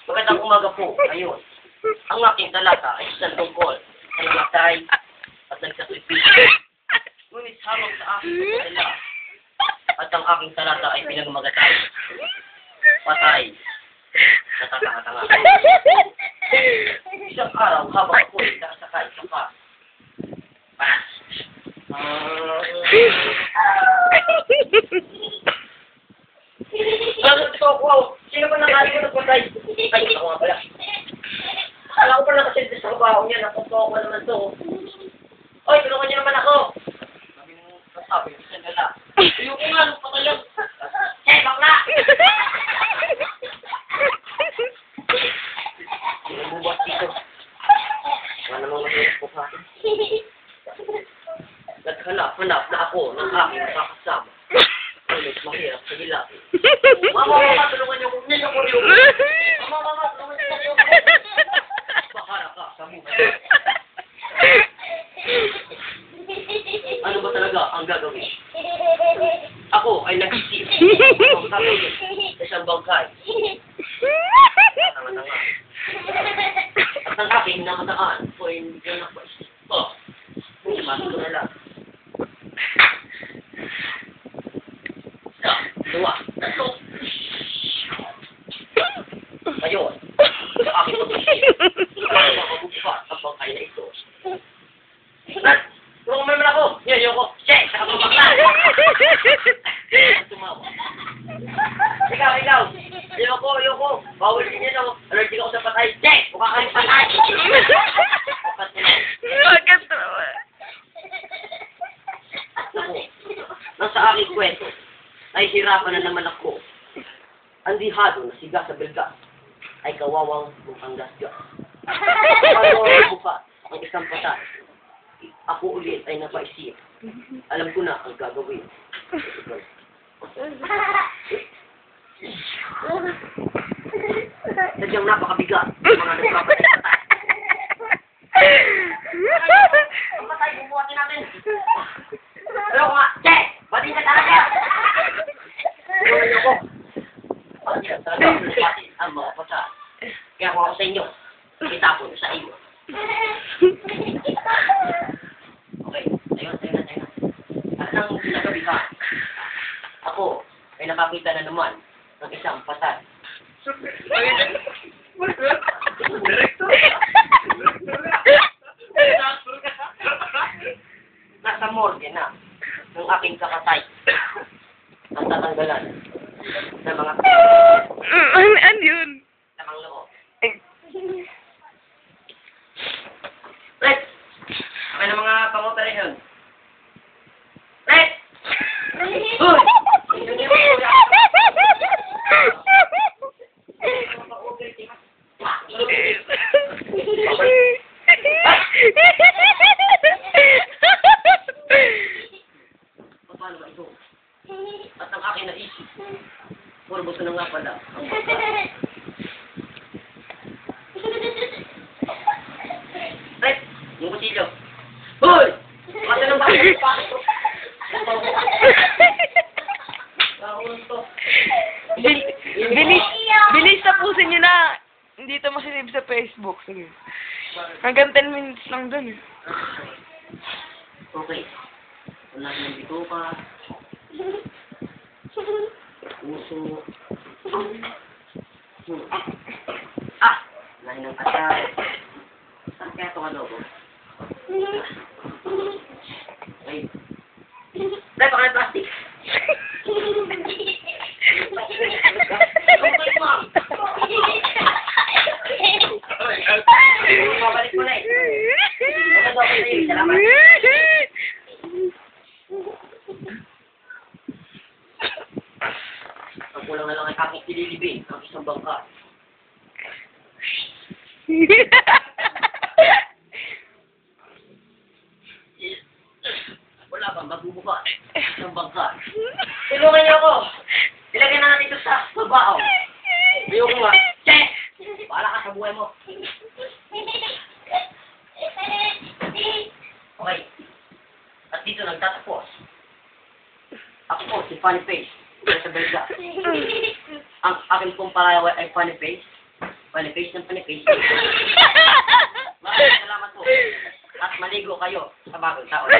Magandang umaga po. Ayun. Ang aking talata ay isang tungkol sa namatay at nagsakripisyo. Ngunit habang sa aking pagdala at ang aking talata ay pinagmagatay. Patay. Natatanga-tanga. Isang araw habang ako ay nakasakay sa car. Sino ba nakali ko nagpatay? Ay, ako nga pala. Akala ko pala nakasilbi sa kabaho niya. Nakupo ko naman to. Oy, tulungan niyo naman ako. Sabi mo, kasabi, isang gala. Ayaw ko nga, nung patalang. Hey, bakla! Sinabubat dito. Wala namang matulis po sa akin. Naghanap-hanap na ako ng aking makakasama. Ulit, mahirap sa hilapin. Mama, tulungan niyo ko. Niyo ko rin. Mama, tulungan niyo ko. Bakara ka sa buhay. Ano ba talaga ang gagawin? Ako ay nag-isip. Ang gagawin sa isang bangkay. Tanga-tanga. At ang aking nakataan ko ay hindi ko napaisip. Masok ko na lang. Dua, tatlo. Ayun. Sa aking pag-isip. Para makabuka ang bangkay na ito. Tulungan mo naman ako. Yan ko. Check! Saka pabakla. Tumawa. Ikaw. Ayoko. Bawal din yan ako. Allergic ako sa patay. Check! Mukha kang patay. Bakit naman? Ako. Nang sa aking kwento, nahihirapan na naman ako. Ang dihado na siga sa belga ay kawawang mukhang gasgas. Ano buka ang isang patay. Ako ulit ay napaisip. Alam ko na ang gagawin. Sadyang napakabigat ang mga nagpapatay sa tayo. Ang patay, bubuhatin natin. Alam ko nga, check! Batiin ka talaga! Tulungan ako. Pagkat talaga natin ang mga patay. Kaya kung ako sa inyo, itapon sa iyo. Okay, ayun. Anong sinagabi ka? Ako ay nakakita na naman ng isang patay. Nasa morgue na ng aking kakatay ang tatanggalan ng mga Ano yun? tamang loob. Let's! Okay na mga pang-operation. Let's! Uy! Paano ba ito? At ang aking naisip, puro gusto na nga pala ang bata. Let's! Yung kusilyo. Hoy! Kasi nang bakit ito? Bilis tapusin nyo na. Hindi ito masisave sa Facebook. Sige. Hanggang 10 minutes lang dun. Okay. Wala nang bito ka. Puso. Lahin ng katay. Saan kaya ito ka logo? Okay. Dahil pa ka ng plastic. Mabalik mo na eh. Maganda ako sa'yo. Salamat. Ang kulang na lang ay aking kililibin ang isang bangka. Wala bang magbubuka isang bangka? Tulungan niyo ako. Ilagyan na natin ito sa babao. Ayoko nga. Check! Bahala ka sa buhay mo. Okay. At dito nagtatapos. Ako po, si Funny Face. Sa Belga. Ang ang akin pong palawa ay funny face. Funny face ng funny face. Maraming salamat po. At maligo kayo sa bagong taon.